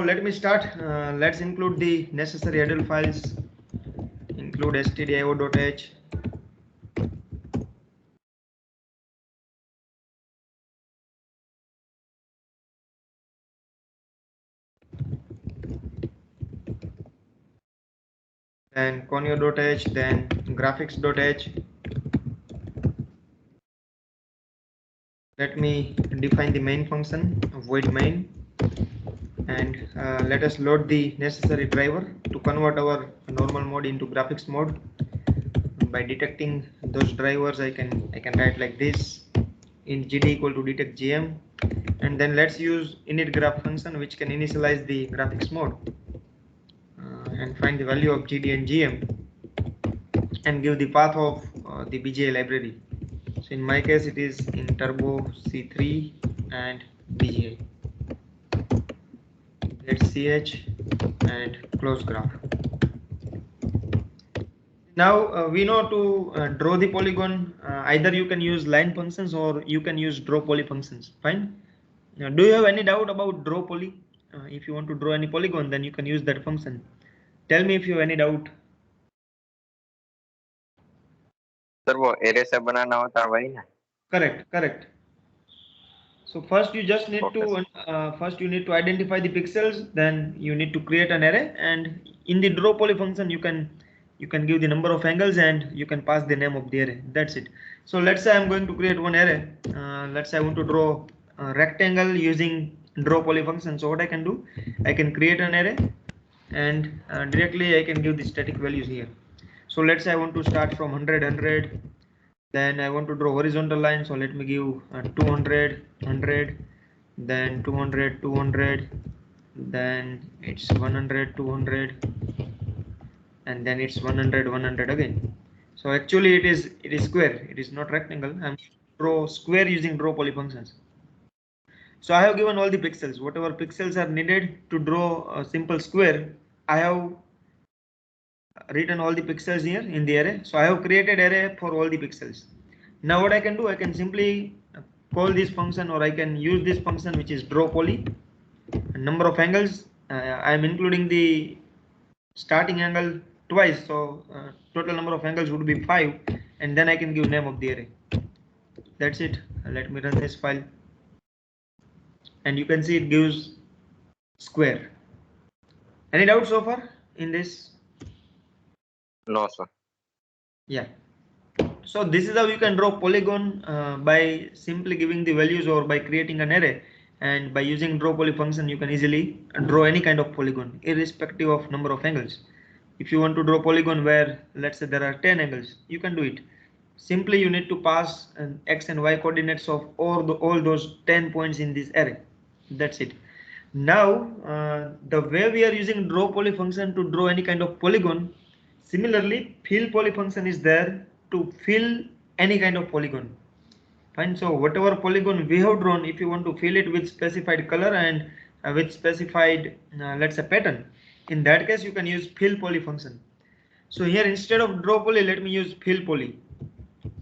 let me start. Let's include the necessary idle files. Include stdio.h. Then conio.h, then graphics.h. Let me define the main function, void main, and let us load the necessary driver to convert our normal mode into graphics mode. By detecting those drivers, I can write like this: in gd equal to detect gm, and then let's use init graph function which can initialize the graphics mode and find the value of gd and gm and give the path of the BGA library. So in my case it is in turbo C3 and BGA. Let's ch and close graph. Now we know to draw the polygon, either you can use line functions or you can use draw poly functions. Fine. Now, do you have any doubt about draw poly? If you want to draw any polygon, then you can use that function. Tell me if you have any doubt. Sir वो array से बनाना होता है वही ना? Correct. So first you just need to first you need to identify the pixels, then you need to create an array, and in the draw poly function you can give the number of angles and you can pass the name of the array. That's it. So let's say I'm going to create one array. Let's say I want to draw a rectangle using draw poly function. So what I can do, I can create an array and directly I can give the static values here. So let's say I want to start from 100. Then I want to draw horizontal line, so let me give 200, 100, then 200, 200, then it's 100, 200, and then it's 100, 100 again. So actually it is square, it is not rectangle. I'm draw square using draw poly functions. So I have given all the pixels, whatever pixels are needed to draw a simple square. I have written all the pixels here in the array. So I have created array for all the pixels. Now what I can do, I can simply call this function, or I can use this function which is draw poly. Number of angles, I am including the starting angle twice, so total number of angles would be 5, and then I can give name of the array. That's it. Let me run this file, and you can see it gives square. Any doubt so far in this? No sir. Yeah. So this is how you can draw polygon by simply giving the values or by creating an array, and by using draw poly function you can easily draw any kind of polygon irrespective of number of angles. If you want to draw polygon where let's say there are 10 angles, you can do it. Simply you need to pass an x and y coordinates of all those 10 points in this array. That's it. Now the way we are using draw poly function to draw any kind of polygon, similarly fill poly function is there to fill any kind of polygon. Fine. So whatever polygon we have drawn, if you want to fill it with specified color and with specified let's say pattern, in that case you can use fill poly function. So here instead of draw poly, let me use fill poly.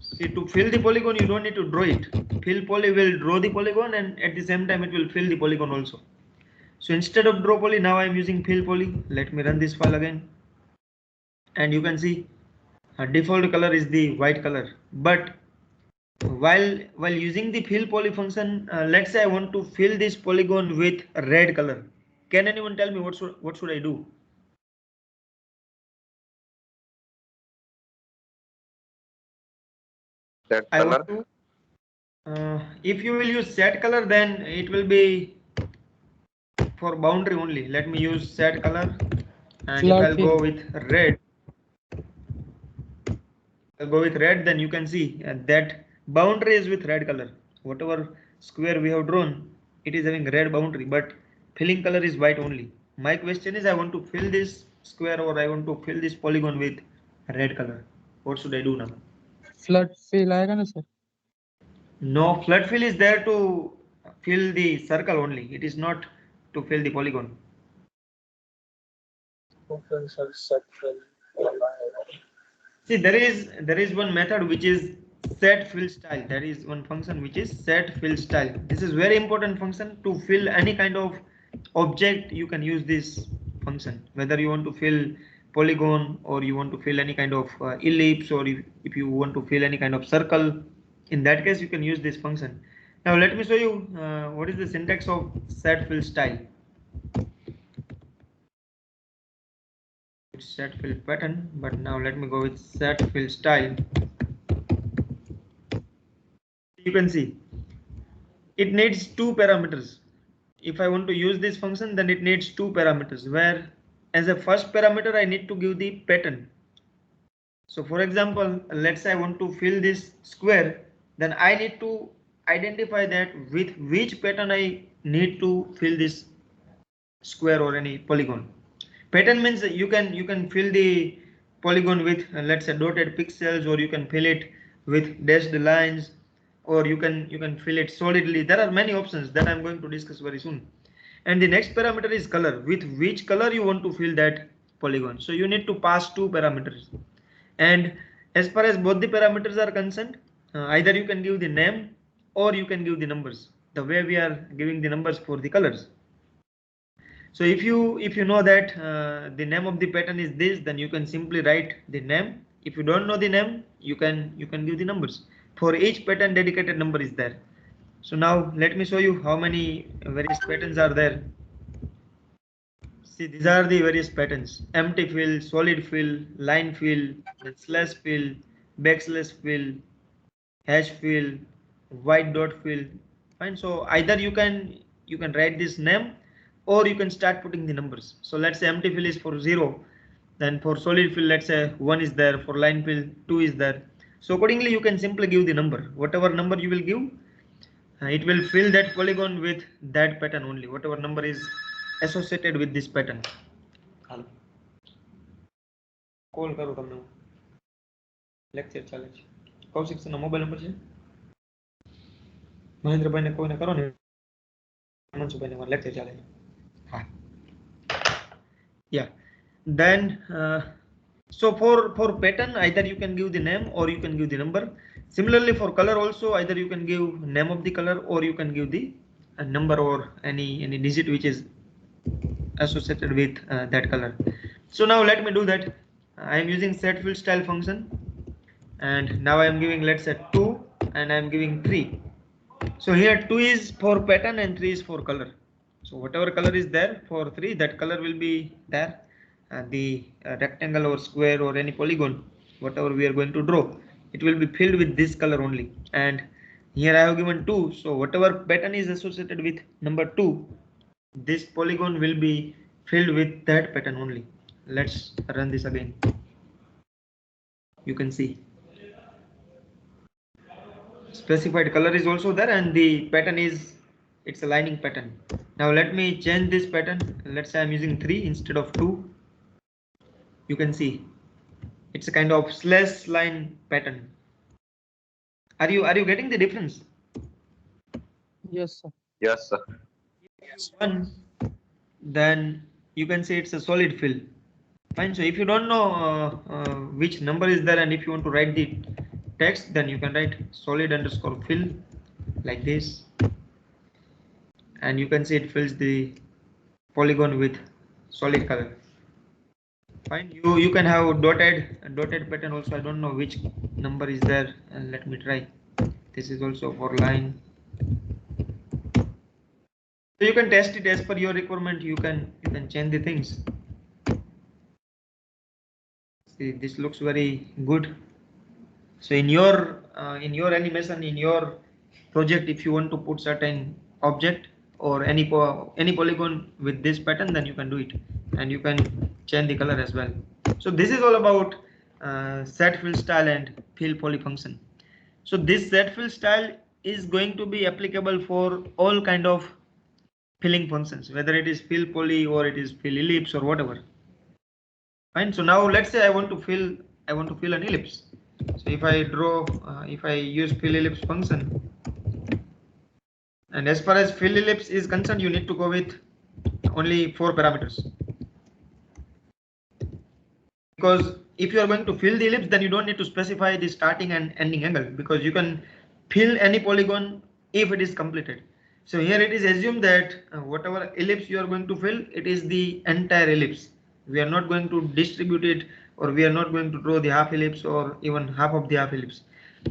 See, to fill the polygon you don't need to draw it. Fill poly will draw the polygon and at the same time it will fill the polygon also. So instead of draw poly, now I am using fill poly. Let me run this file again, and you can see default color is the white color. But while using the fill poly function, let's say I want to fill this polygon with red color. Can anyone tell me what should I do? That I color? want to. If you will use set color, then it will be for boundary only. Let me use set color, and if I'll go with red, then you can see that boundary is with red color. Whatever square we have drawn, it is having red boundary, but filling color is white only. My question is, I want to fill this square or I want to fill this polygon with red color. What should I do now? Flood fill आएगा ना sir? No, flood fill is there to fill the circle only. It is not to fill the polygon. See, there is one method which is set fill style. There is one function which is set fill style. This is very important function to fill any kind of object, you can use this function. Whether you want to fill polygon or you want to fill any kind of ellipse, or if you want to fill any kind of circle, in that case you can use this function. Now let me show you what is the syntax of set fill style. It's set fill pattern, but now let me go with set fill style. You can see it needs two parameters. If I want to use this function, then it needs two parameters, where as a first parameter I need to give the pattern. So for example, let's say I want to fill this square, then I need to identify that with which pattern I need to fill this square or any polygon. Pattern means you can fill the polygon with let's say dotted pixels, or you can fill it with dashed lines, or you can fill it solidly. There are many options that I'm going to discuss very soon. And the next parameter is color, with which color you want to fill that polygon. So you need to pass two parameters. And as far as both the parameters are concerned, either you can give the name or you can give the numbers, the way we are giving the numbers for the colors. So if you know that the name of the pattern is this, then you can simply write the name. If you don't know the name, you can give the numbers. For each pattern, dedicated number is there. So now let me show you how many various patterns are there. See, these are the various patterns: empty fill, solid fill, line fill, then slash fill, backslash fill, hash fill, white dot fill. Fine. So either you can write this name, or you can start putting the numbers. So let's say empty fill is for 0, then for solid fill let's say 1 is there, for line fill 2 is there. So accordingly you can simply give the number. Whatever number you will give, it will fill that polygon with that pattern only, whatever number is associated with this pattern. Call કરું તમને, lecture ચાલે છે. Kaushik sir નો mobile number છે, મહેન્દ્રભાઈ ને કોઈને કરો ને, મનસુભાઈ ને મારો લેક્ચર ચાલે છે. હા. Yeah. Then so for pattern, either you can give the name or you can give the number. Similarly for color also, either you can give name of the color or you can give the number or any digit which is associated with that color. So now let me do that. I am using set fill style function, and now I am giving let's say 2 and I am giving 3. So here 2 is for pattern and 3 is for color. So whatever color is there for 3, that color will be there. The rectangle or square or any polygon, whatever we are going to draw, it will be filled with this color only. And here I have given 2, so whatever pattern is associated with number 2, this polygon will be filled with that pattern only. Let's run this again. You can see specified color is also there, and the pattern is, it's a lining pattern. Now let me change this pattern. Let's say I'm using 3 instead of 2. You can see it's a kind of slash line pattern. Are you getting the difference? Yes, sir. Yes, sir. One, then you can say it's a solid fill. Fine. So if you don't know which number is there, and if you want to write the text, then you can write solid underscore fill like this, and you can see it fills the polygon with solid color. Fine. You can have dotted pattern also. I don't know which number is there, and let me try. This is also for line. So you can test it as per your requirement. You can change the things. See, this looks very good. So in your animation, in your project, if you want to put certain object or any polygon with this pattern, then you can do it, and you can change the color as well. So this is all about set fill style and fill poly function. So this set fill style is going to be applicable for all kind of filling functions, whether it is fill poly or it is fill ellipse or whatever. Fine. So now let's say I want to fill an ellipse. So if I draw, if I use fill ellipse function, and as far as fill ellipse is concerned, you need to go with only 4 parameters. Because if you are going to fill the ellipse, then you don't need to specify the starting and ending angle, because you can fill any polygon if it is completed. So here it is assumed that whatever ellipse you are going to fill, it is the entire ellipse. We are not going to distribute it, or we are not going to draw the half ellipse or even half of the half ellipse.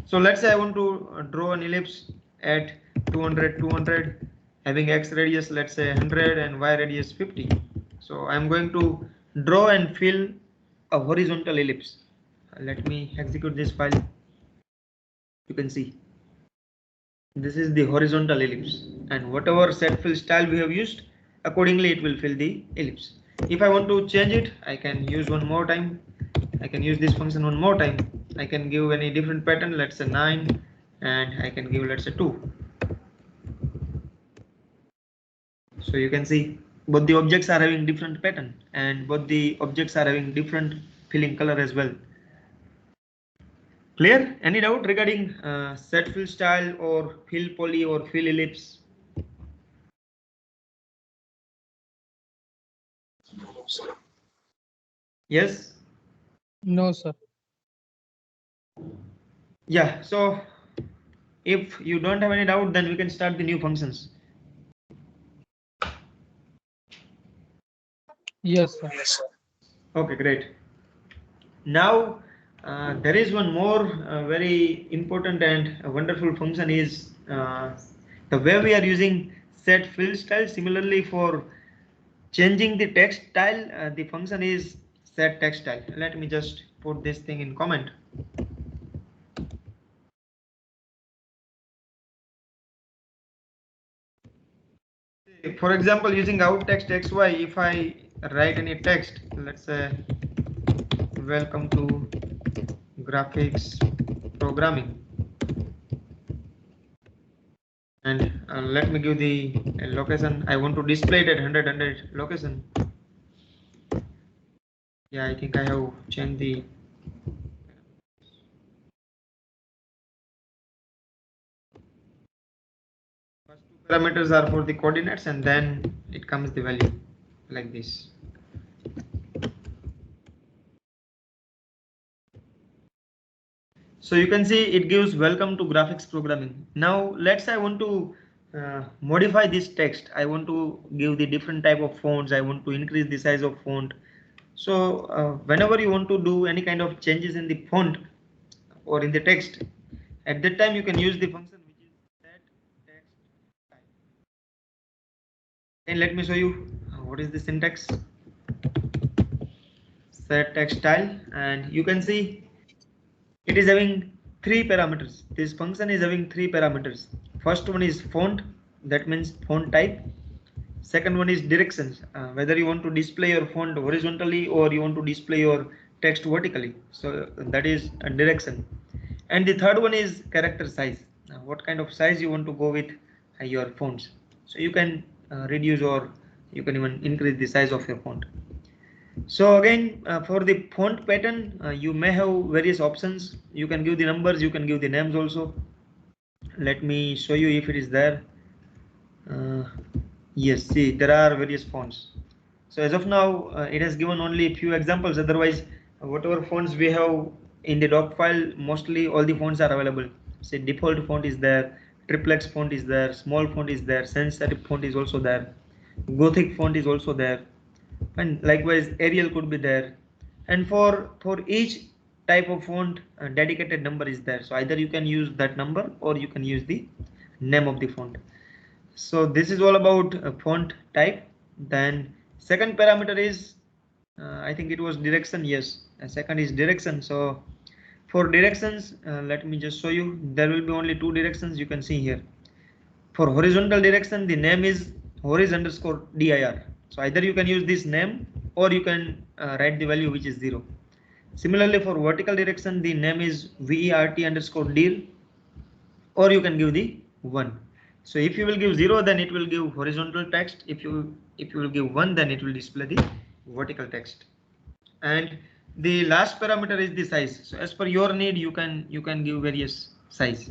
So let's say I want to draw an ellipse at 200, 200, having x radius, let's say 100, and y radius 50. So I'm going to draw and fill a horizontal ellipse. Let me execute this file. You can see this is the horizontal ellipse, and whatever set fill style we have used, accordingly it will fill the ellipse. If I want to change it, I can use one more time. I can use this function one more time. I can give any different pattern, let's say 9, and I can give, let's say 2. So you can see both the objects are having different pattern, and both the objects are having different filling color as well. Clear? Any doubt regarding set fill style or fill poly or fill ellipse? Yes? No, sir. Yeah, so if you don't have any doubt, then we can start the new functions. Yes, sir. Okay, great. Now there is one more very important and wonderful function is the way we are using set fill style. Similarly, for changing the text style, the function is set text style. Let me just put this thing in comment. For example, using out text xy, if I write any text, let's say welcome to graphics programming, and let me give the location. I want to display it at 100 location. Yeah, I think I have changed the first two parameters are for the coordinates, and then it comes the value like this. So you can see it gives welcome to graphics programming. Now let's say I want to modify this text. I want to give the different type of fonts. I want to increase the size of font. So whenever you want to do any kind of changes in the font or in the text, at that time you can use the function which is set text style. And let me show you what is the syntax. Set text style, and you can see it is having 3 parameters. This function is having 3 parameters. First one is font, that means font type. Second one is directions, whether you want to display your font horizontally or you want to display your text vertically. So that is a direction. And the third one is character size. What kind of size you want to go with your fonts. So you can reduce or you can even increase the size of your font. So again, for the font pattern, you may have various options. You can give the numbers, you can give the names also. Let me show you if it is there. Yes, see, there are various fonts. So as of now, it has given only a few examples. Otherwise, whatever fonts we have in the doc file, mostly all the fonts are available. Say default font is there, triplex font is there, small font is there, sans serif font is also there, Gothic font is also there, and likewise Arial could be there. And for each type of font, a dedicated number is there. So either you can use that number or you can use the name of the font. So this is all about font type. Then second parameter is I think it was direction. Yes, and second is direction. So for directions, let me just show you. There will be only 2 directions you can see here. For horizontal direction, the name is horis_dir. So either you can use this name or you can write the value which is 0. Similarly, for vertical direction, the name is vert_dir, or you can give the 1. So if you will give 0, then it will give horizontal text. If you will give 1, then it will display the vertical text. And the last parameter is the size. So as per your need, you can give various size.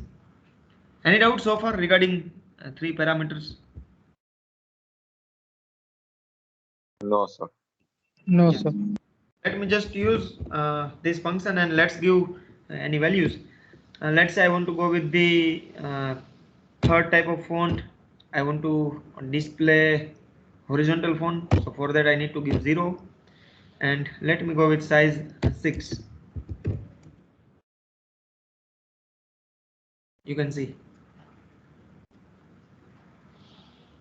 Any doubt so far regarding 3 parameters? No, sir. No, Yes. sir. Let me just use this function and let's give any values. Let's say I want to go with the third type of font. I want to display horizontal font. So for that I need to give 0, and let me go with size 6. You can see.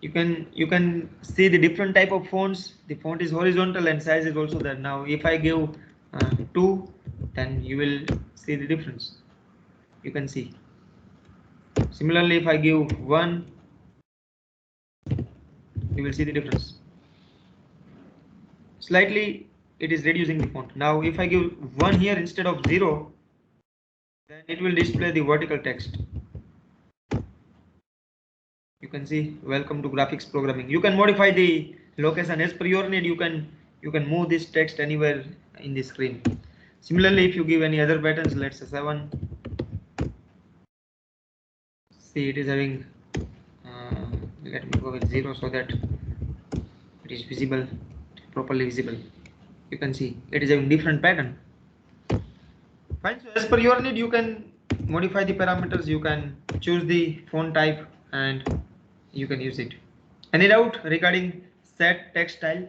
You can see the different type of fonts. The font is horizontal and size is also there. Now if I give 2, then you will see the difference. You can see. Similarly, if I give 1, you will see the difference. Slightly it is reducing the font. Now if I give 1 here instead of 0, then it will display the vertical text. You can see welcome to graphics programming. You can modify the location as per your need. You can move this text anywhere in the screen. Similarly, if you give any other patterns, let's say 7, see it is having let me go with 0 so that it is visible, properly visible. You can see it is having different pattern. Fine. So as per your need, you can modify the parameters. You can choose the font type and you can use it. Any doubt regarding set text style?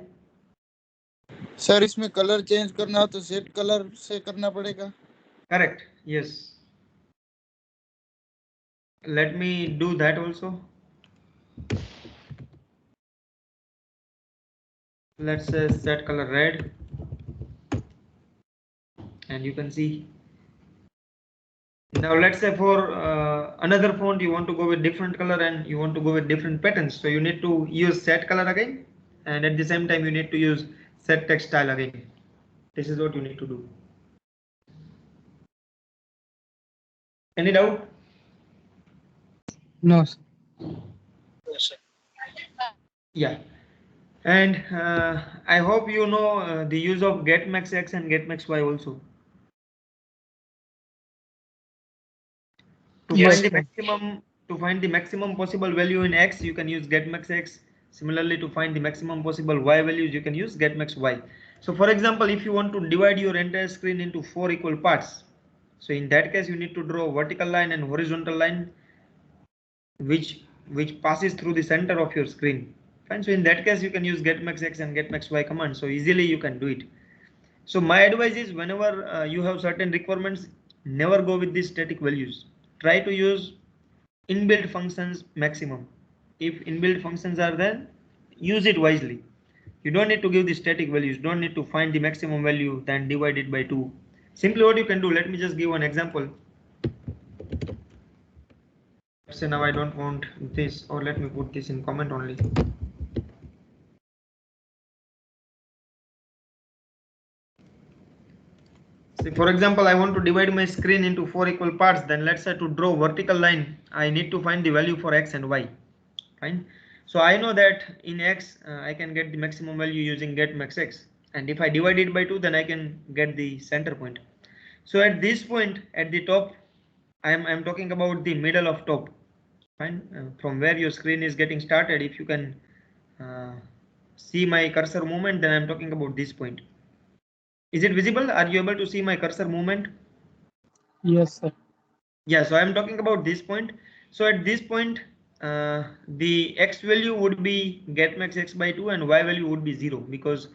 Sir इसमें colour change करना हो तो set colour से करना पड़ेगा. Correct. Yes. Let me do that also. Let's say set color red, and you can see. Now let's say for another font you want to go with different color and you want to go with different patterns. So you need to use set color again, and at the same time you need to use set text style again. This is what you need to do. Any doubt? No, sir. Yeah. And I hope you know the use of getMax X and getMax Y also. To Yes, find the maximum possible value in X, you can use getMax X. Similarly, to find the maximum possible Y values, you can use getMax Y. So for example, if you want to divide your entire screen into 4 equal parts, so in that case you need to draw a vertical line and horizontal line which passes through the center of your screen. Fine. So in that case you can use getMax X and getMax Y command. So easily you can do it. So my advice is whenever you have certain requirements, never go with these static values. Try to use inbuilt functions maximum. If inbuilt functions are there, use it wisely. You don't need to give the static values. Don't need to find the maximum value, then divide it by 2. Simply what you can do, let me just give one example. Let's say now I don't want this, or let me put this in comment only. See, for example, I want to divide my screen into 4 equal parts. Then let's say to draw vertical line, I need to find the value for X and Y. Fine. So I know that in X, I can get the maximum value using getMax X. And if I divide it by 2, then I can get the center point. So at this point, at the top, I'm talking about the middle of top. Fine. From where your screen is getting started, if you can see my cursor movement, then I'm talking about this point. Is it visible? Are you able to see my cursor movement? Yes, sir. Yeah, so I'm talking about this point. So at this point, the X value would be getMax X by 2 and Y value would be 0 because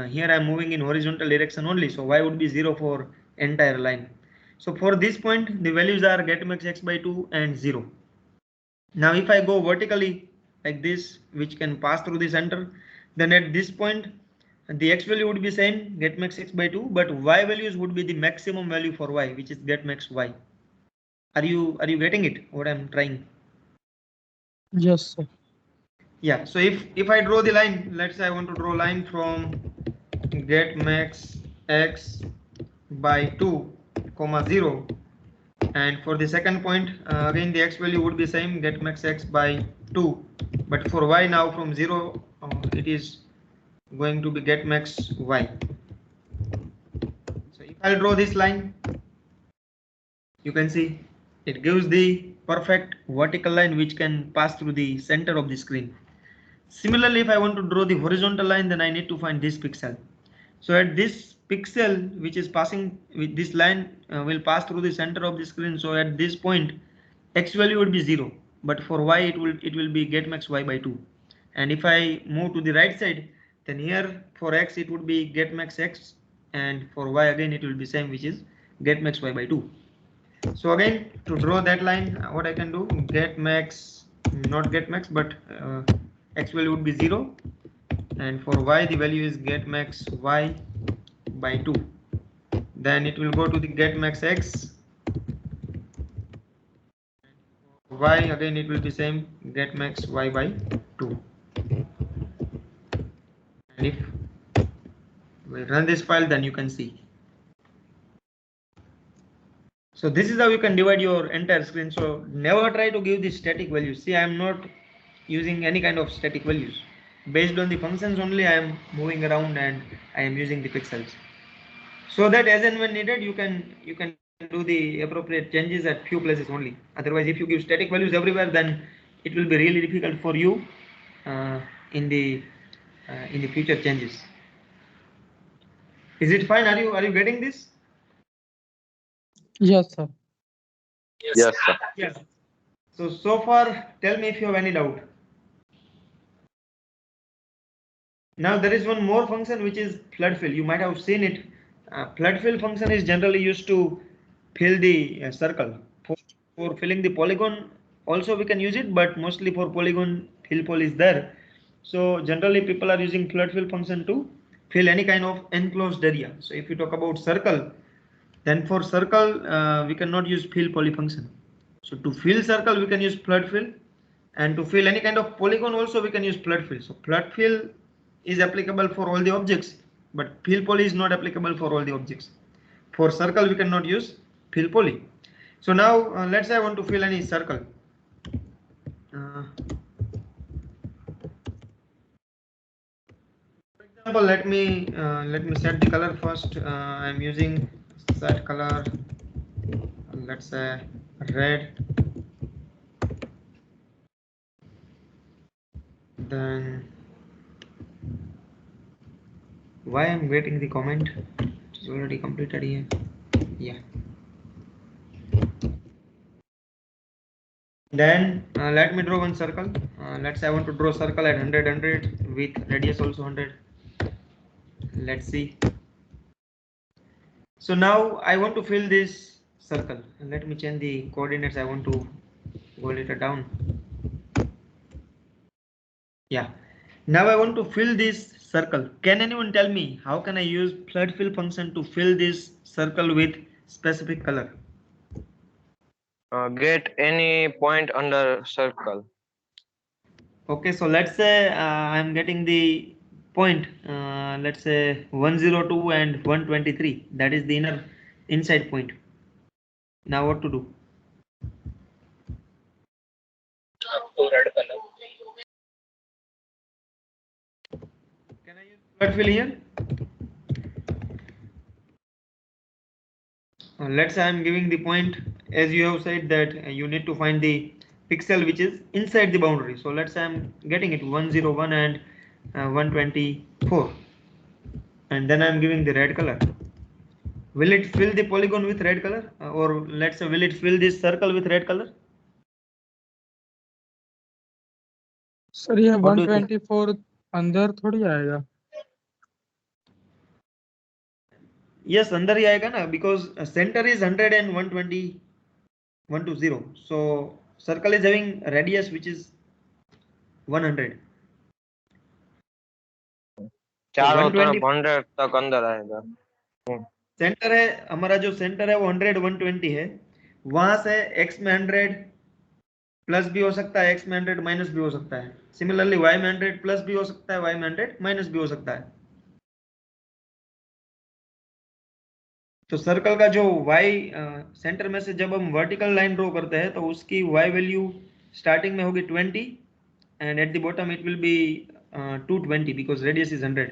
here I'm moving in horizontal direction only. So Y would be 0 for entire line. So for this point, the values are getMax X by 2 and 0. Now if I go vertically like this, which can pass through the center, then at this point, the X value would be same, getMax X by 2, but Y values would be the maximum value for Y, which is getMax Y. Are you getting it? What I'm trying? Yes, sir. Yeah. So if I draw the line, let's say I want to draw a line from getMax X by 2, 0, and for the second point, again the X value would be same, getMax X by 2, but for Y now from 0, it is going to be getMax Y. So if I draw this line, you can see it gives the perfect vertical line which can pass through the center of the screen. Similarly, if I want to draw the horizontal line, then I need to find this pixel. So at this pixel which is passing with this line will pass through the center of the screen. So at this point, X value would be 0. but for y it will be get max y by 2. And if I move to the right side, then here for x it would be get max x, and for y again it will be same, which is get max y by 2. So again, to draw that line, what I can do, get max, not get max, but x value would be 0, and for y the value is get max y by 2. Then it will go to the get max x, y again it will be same, get max y by 2. And if we run this file, then you can see. So this is how you can divide your entire screen. So never try to give the static values. See, I am not using any kind of static values. Based on the functions only, I am moving around and I am using the pixels. So that as and when needed, you can do the appropriate changes at few places only. Otherwise, if you give static values everywhere, then it will be really difficult for you in the future changes. Is it fine? Are you getting this? Yes, sir. Yes, sir. Yes. So far, tell me if you have any doubt. Now there is one more function which is flood fill. You might have seen it. Flood fill function is generally used to fill the circle. For filling the polygon also we can use it, but mostly for polygon fill poly is there. So generally people are using flood fill function to fill any kind of enclosed area. So if you talk about circle, then for circle we cannot use fill poly function. So to fill circle we can use flood fill, and to fill any kind of polygon also we can use flood fill. So flood fill is applicable for all the objects, but fill poly is not applicable for all the objects. For circle we cannot use fill poly. So now let's say I want to fill any circle. For example, let me set the color first. I'm using set color, let's say red. Then why I'm getting the comment? It's already completed here. Yeah. Then let me draw one circle. Let's say I want to draw circle at 100 with radius also 100. Let's see. So now I want to fill this circle. Let me change the coordinates. I want to go a little down. Yeah. Now I want to fill this circle. Can anyone tell me how can I use flood fill function to fill this circle with specific color? Get any point under circle. Okay, so let's say I'm getting the point, let's say 102 and 123. That is the inside point. Now what to do? Can I use flood fill here? Let's say I'm giving the point, as you have said that you need to find the pixel which is inside the boundary. So let's say I'm getting it 101 and 124, and then I'm giving the red color. Will it fill the polygon with red color, or let's say will it fill this circle with red color? Sir ये 124 अंदर थोड़ी आएगा. Yes, अंदर ही आएगा ना, because center is 100 and 120, 120. So circle is having radius which is 100. चारों तरफ 100 तक अंदर आएगा. सेंटर है हमारा, जो सेंटर है वो 100 120 है. वहां से x में 100 प्लस भी हो सकता है, x में 100 माइनस भी हो सकता है. सिमिलरली y में 100 प्लस भी हो सकता है, y में 100 माइनस भी हो सकता है. तो सर्कल का जो y सेंटर में से जब हम वर्टिकल लाइन ड्रॉ करते हैं तो उसकी y वैल्यू स्टार्टिंग में होगी 20 and at the bottom it will be 220 because radius is 100.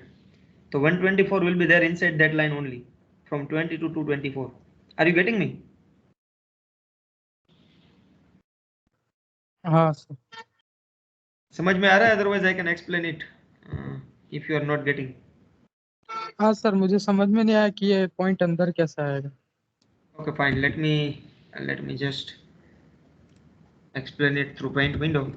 तो 124 will be there inside that line only from 20 to 224. Are you getting me? हाँ सर. समझ में आ रहा है? Otherwise I can explain it if you are not getting. हाँ sir, मुझे समझ में नहीं आया कि ये पॉइंट अंदर कैसे आएगा. Okay, fine. Let me just explain it through paint window.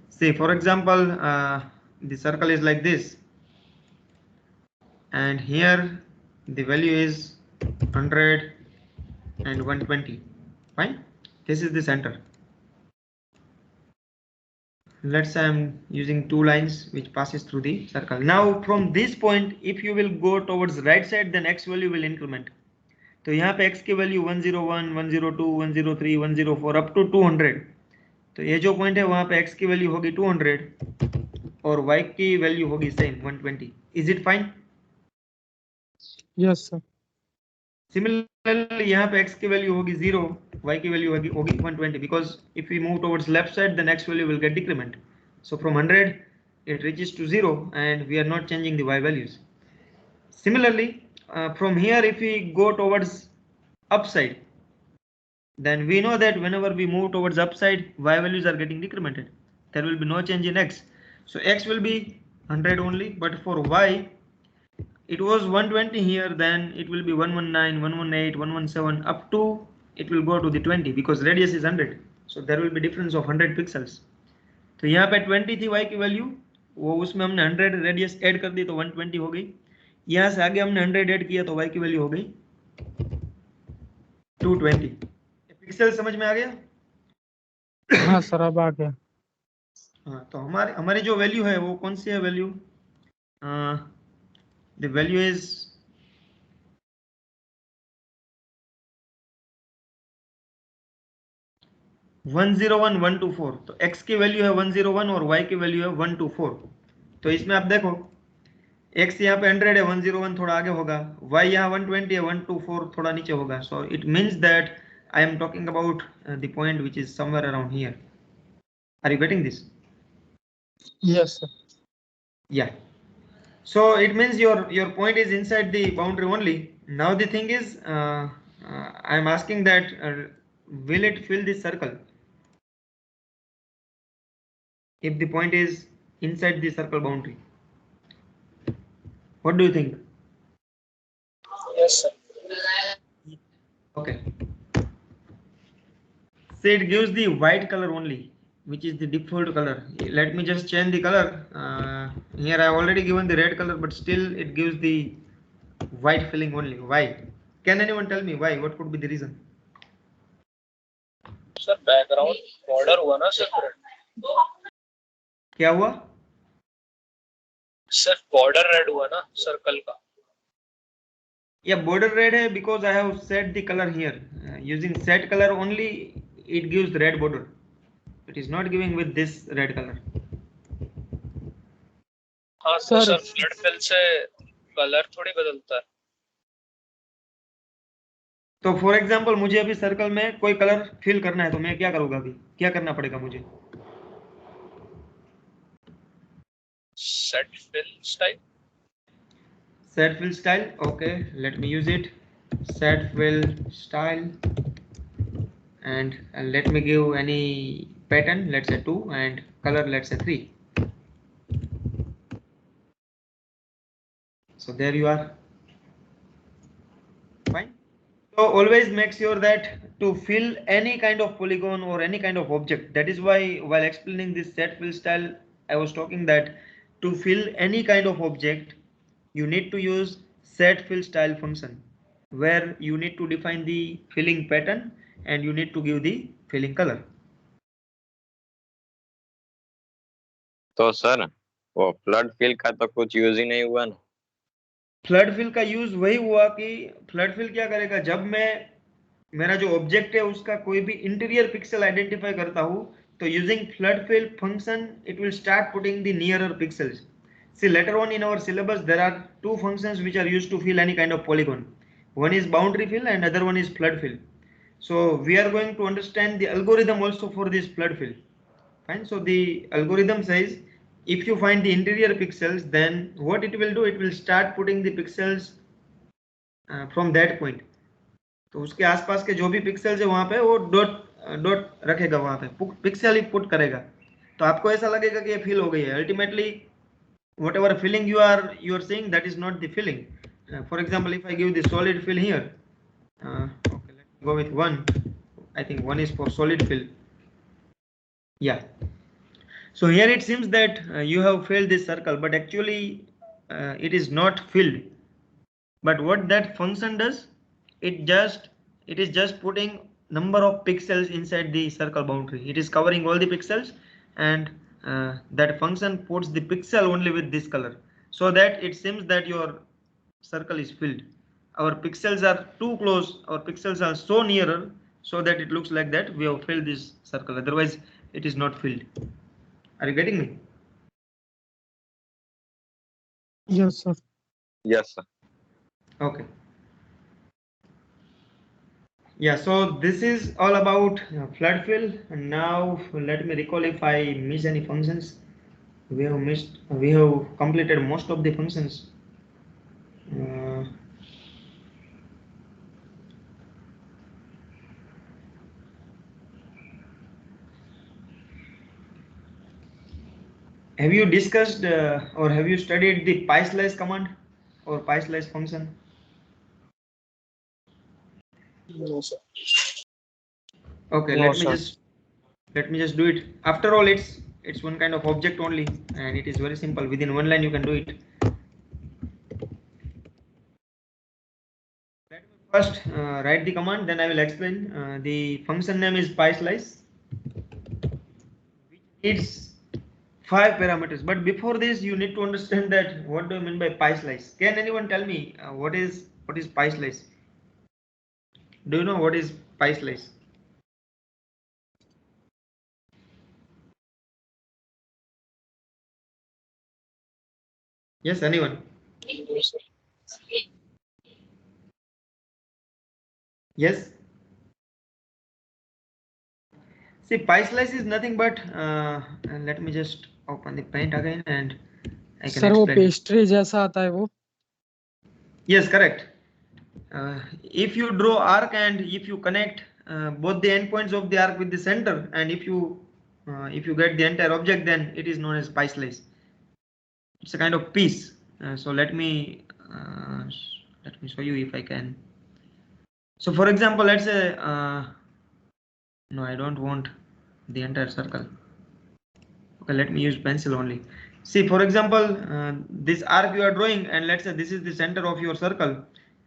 See, for example, the circle is like this, and here the value is 100 and 120. Fine. This is the center. Let's say I'm using two lines which passes through the circle. Now from this point, if you will go towards right side, then x value will increment. तो यहाँ पे x की value 101, 102, 103, 104 up to 200. तो ये जो point है वहाँ पे x की वैल्यू होगी 200 और y की वैल्यू होगी same 120. Is it fine? Yes sir. Similarly, यहाँ पे x की वैल्यू होगी 0, y की वैल्यू होगी 120, because if we move towards left side, then x value will get decrement. So from 100, it reaches to 0, and we are not changing the y values. Similarly, from here, if we go towards upside, then we know that whenever we move towards upside, y values are getting decremented. There will be no change in x. So x will be 100 only, but for y, it was 120 here, then it will be 119, 118, 117 up to it will go to the 20 because radius is 100. So there will be difference of 100 pixels. तो यहाँ पे 20 थी y की value, वो उसमें हमने 100 radius add कर दी तो 120 हो गई. यहाँ से आगे हमने 100 ऐड किया तो y की वैल्यू हो गई 220. पिक्सल समझ में आ गया? हाँ सर अब आ गया। हाँ, तो हमारी जो वैल्यू है वो कौन सी है वैल्यू? The value is 101,124. तो x की वैल्यू है 101 और y की वैल्यू है 124. तो इसमें आप देखो x यहाँ पे 100 है, 101 थोड़ा आगे होगा, y यहाँ 120 है, 124 थोड़ा नीचे होगा. So it means that I am talking about the point which is somewhere around here. Are you getting this? Yes sir. Yeah. So it means your point is inside the boundary only. Now the thing is, I am asking that will it fill this circle? If the point is inside the circle boundary, what do you think? Yes sir. Okay. So it gives the white color only, which is the default color. Let me just change the color. Here I have already given the red color, but still it gives the white filling only. Why? Can anyone tell me why? What could be the reason? Sir background border हुआ ना sir? क्या हुआ? Sir border red हुआ ना circle का? Yeah, border red है because I have set the color here. Using set color only, it gives the red border. It is not giving with this red color. हाँ तो sir- sir flood fill से colour थोड़ी बदलता है। तो for example मुझे अभी circle में कोई कलर फिल करना है तो मैं क्या करूंगा? अभी क्या करना पड़ेगा मुझे? Set fill style. Set fill style. Okay, let me use it. Set fill style, and let me give any pattern. Let's say 2 and color. Let's say 3. So there you are. Fine. So always make sure that to fill any kind of polygon or any kind of object. That is why while explaining this set fill style, I was talking that to fill any kind of object, you need to use set fill style function, where you need to define the filling pattern and you need to give the filling color. तो sir वो flood fill का तो कुछ use ही नहीं हुआ ना? Flood fill का use वही हुआ कि फ्लड फिल क्या करेगा, जब मैं मेरा जो ऑब्जेक्ट है उसका कोई भी इंटीरियर पिक्सल आइडेंटिफाई करता हूँ, तो using flood fill function it will start putting the nearer pixels. See, later on in our syllabus, there are two functions which are used to fill any kind of polygon. One is boundary fill and other one is flood fill. So we are going to understand the algorithm also for this flood fill. Fine. So the algorithm says, if you find the interior pixels, then what it will do, it will start putting the pixels from that point. तो उसके आसपास के जो भी pixels है वहां पे वो डॉट रखेगा, वहां पे पिक्सल ही पुट करेगा. तो आपको ऐसा लगेगा कि ये फिल हो गई है. Ultimately whatever filling you are seeing, that is not the filling. For example, if I give the solid fill here, okay, let's go with 1. I think 1 is for solid fill. Yeah. So here it seems that you have filled this circle, but actually it is not filled. But what that function does, it is just putting number of pixels inside the circle boundary. It is covering all the pixels, and that function puts the pixel only with this color, so that it seems that your circle is filled. Our pixels are too close, our pixels are so nearer, so that it looks like that we have filled this circle. Otherwise it is not filled. Are you getting me? Yes, sir. Yes, sir. Okay. Yeah, so this is all about flood fill. And now let me recall if I miss any functions. We have completed most of the functions. Have you discussed or have you studied the PySlice command or PySlice function? No, sir. Okay, No, let me sir. just do it. After all, it's one kind of object only, and it is very simple. Within one line you can do it. Let me first write the command, then I will explain. The function name is PySlice, which needs 5 parameters. But before this, you need to understand that what do I mean by PySlice? Can anyone tell me what is PySlice? Do you know what is PySlice? Yes, anyone? No, sir. Yes. See, PySlice is nothing but and let me just open the paint again and I can sir वो explain. Pastry जैसा आता है वो. Yes, correct. If you draw arc and if you connect both the endpoints of the arc with the center, and if you get the entire object, then it is known as PySlice. It's a kind of piece. So let me show you if I can. So for example, let's say no, I don't want the entire circle. Okay, let me use pencil only. See, for example, this arc you are drawing, and let's say this is the center of your circle,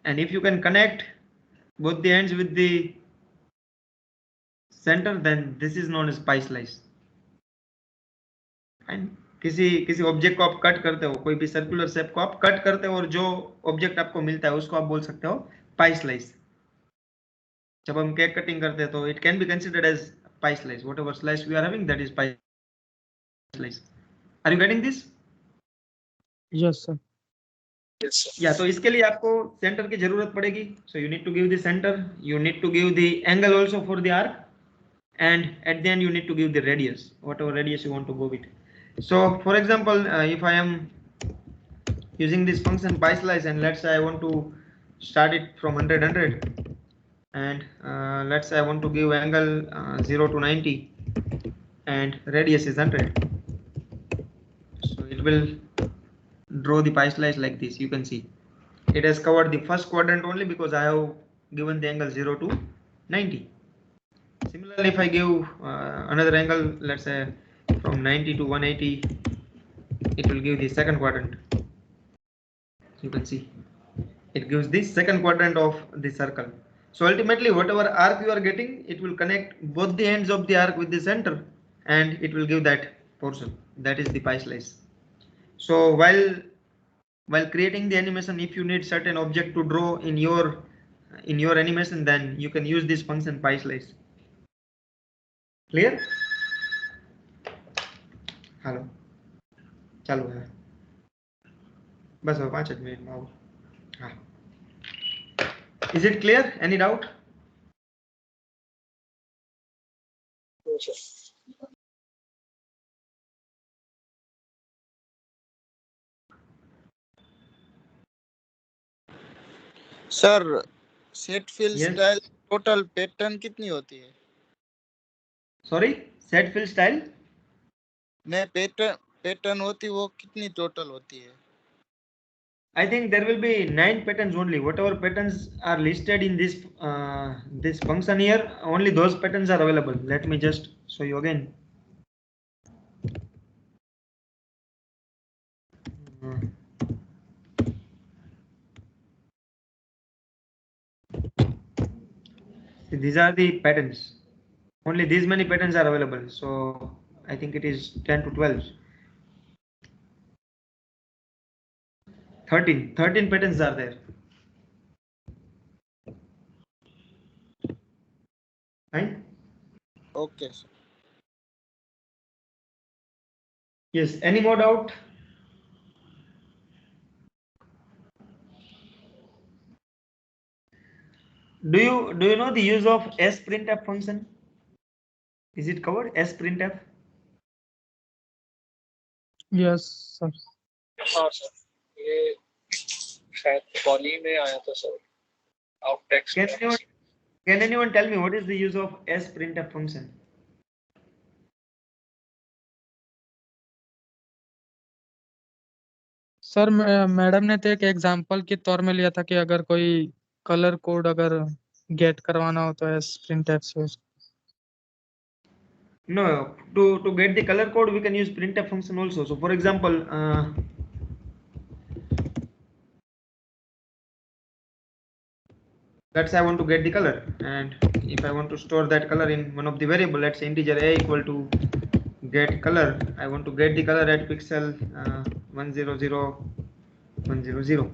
and if you can connect both the ends with the center, then this is known as PySlice. Fine. किसी object को आप cut करते हो, कोई भी circular shape को आप cut करते हो, और जो ऑब्जेक्ट आपको मिलता है उसको आप बोल सकते हो पाई स्लाइस. जब हम केक कटिंग करते हैं तो it can be considered as pie slice. Whatever slice we are having, that is pie slice. Are you getting this? Yes, sir. Yes, sir. या तो इसके लिए आपको सेंटर की जरूरत पड़ेगी. So you need to give the centre, you need to give the angle also for the arc, and at the end you need to give the radius, whatever radius you want to go with. So for example, if I am using this function PySlice, and let's say I want to start it from 100, and let's say I want to give angle 0 to 90 and radius is 100, so it will draw the PySlice like this. You can see it has covered the first quadrant only because I have given the angle 0 to 90. Similarly, if I give another angle, let's say from 90 to 180, it will give the second quadrant. You can see it gives the second quadrant of the circle. So ultimately, whatever arc you are getting, it will connect both the ends of the arc with the center, and it will give that portion. That is the PySlice. So while creating the animation, if you need certain object to draw in your animation, then you can use this function PySlice. Clear? Hello, चालू है बस 5 minute में आओ. हाँ, is it clear? Any doubt? No, sir. Sir set fill Yes. Style total pattern कितनी होती है? Sorry, set fill style. मैं पैटर्न पैटर्न होती वो कितनी टोटल होती है? I think there will be 9 patterns only. Whatever patterns are listed in this function here, only those patterns are available. Let me just show you again. See, these are the patterns. Only these many patterns are available. So I think it is 10 to 12. 13 patterns are there. Fine. Okay sir. Yes. Any more doubt? Do you know the use of sprintf function? Is it covered? Sprintf. Yes sir. हाँ sir, ये शायद poly में आया था sir, out text. Can anyone tell me what is the use of sprintf function? Sir madam ने तो एक example के तौर में लिया था कि अगर कोई कलर कोड अगर गेट करवाना हो तो printf से उसको. No, to get the color code we can use printf function also. So for example, let's say I want to get the color, and if I want to store that color in one of the variable, let's say integer a equal to get color. I want to get the color at pixel 100,100,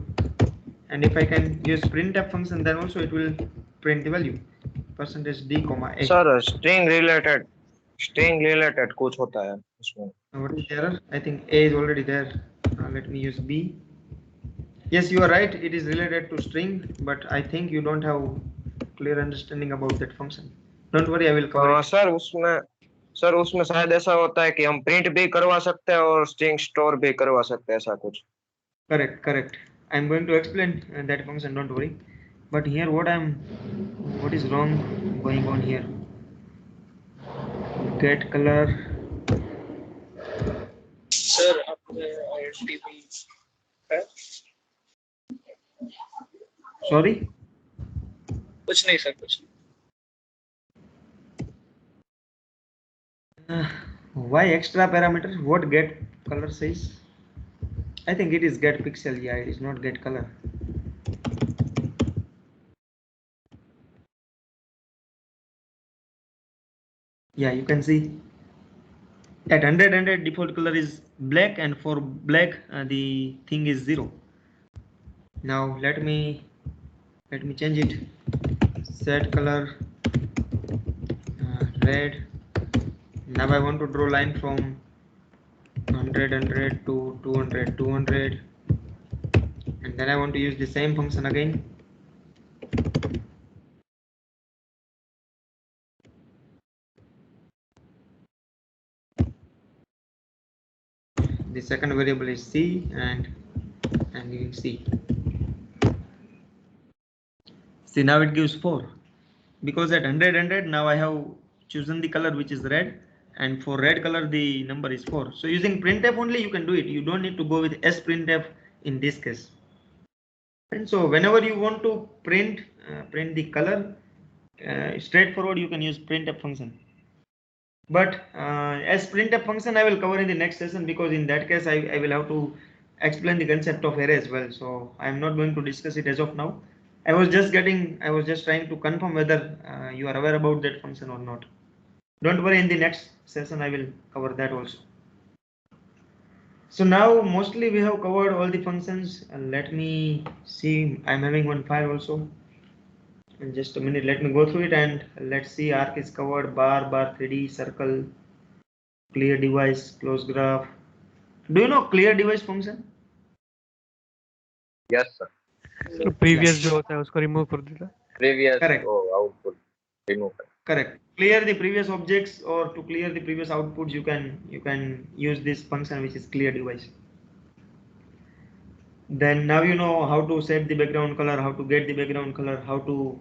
and if I can use printf function, then also it will print the value %d, a. Sir string related कुछ होता है उसमें. What is the error? I think a is already there. Let me use b. Yes, you are right. It is related to string, but I think you don't have clear understanding about that function. Don't worry, I will cover it. Sir उसमें शायद ऐसा होता है कि हम print भी करवा सकते हैं और स्ट्रिंग स्टोर भी करवा सकते हैं, ऐसा कुछ. Correct. I'm going to explain that function. Don't worry. But here, what is wrong going on here? Get color. Sir आपने INTP है? Sorry. कुछ नहीं सर, कुछ नहीं. Why extra parameter? What get color says? I think it is get pixel. Yeah, it is not get color. Yeah, you can see at 100 default color is black, and for black the thing is 0. Now let me change it. Set color red. Now I want to draw line from 100 to 200, and then I want to use the same function again. The second variable is c, and I'm giving c. See, now it gives 4, because at 100 now I have chosen the color which is red, and for red color the number is 4. So using printf only you can do it. You don't need to go with sprintf in this case. And so whenever you want to print the color, straightforward you can use printf function. But as printf function I will cover in the next session, because in that case I will have to explain the concept of array as well. So I am not going to discuss it as of now. I was just trying to confirm whether you are aware about that function or not. Don't worry, in the next session I will cover that also. So now mostly we have covered all the functions. Let me see, I'm having one file also. In just a minute, let me go through it, and let's see. Arc is covered, bar 3D, circle, clear device, close graph. Do you know clear device function? Yes sir. Previous जो होता है उसको remove कर देता है. Previous Correct. Output remove कर. Correct. Clear the previous objects, or to clear the previous outputs, you can use this function which is clear device. Then now you know how to set the background color, how to get the background color, how to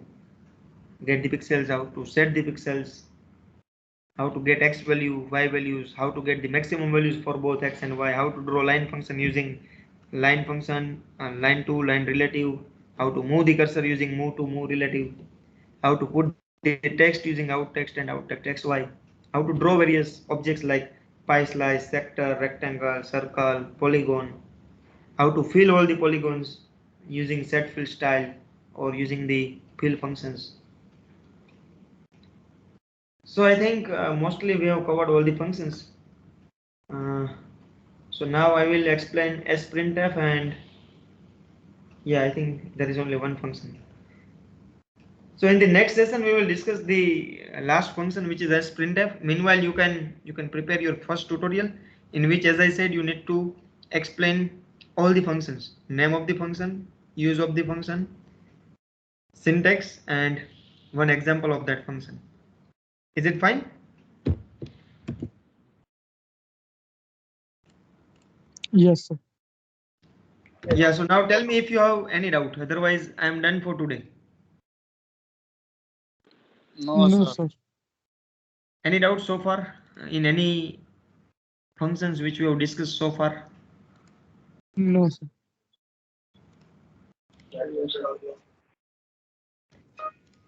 get the pixels, how to set the pixels. how to get x value, y values, how to get the maximum values for both x and y, how to draw line function using line function, line to line relative, how to move the cursor using move to move relative, how to put the text using out text and out text xy, how to draw various objects like pie slice, sector, rectangle, circle, polygon, how to fill all the polygons using set fill style or using the fill functions. So I think mostly we have covered all the functions. So now I will explain sprintf, and yeah, I think there is only one function. So in the next session we will discuss the last function, which is sprintf. Meanwhile, you can prepare your first tutorial, in which, as I said, you need to explain all the functions: name of the function, use of the function, syntax, and one example of that function. Is it fine? Yes, sir. Yeah, so now tell me if you have any doubt. Otherwise, I am done for today. No, No, sir. sir. Any doubts so far in any functions which we have discussed so far? No, sir.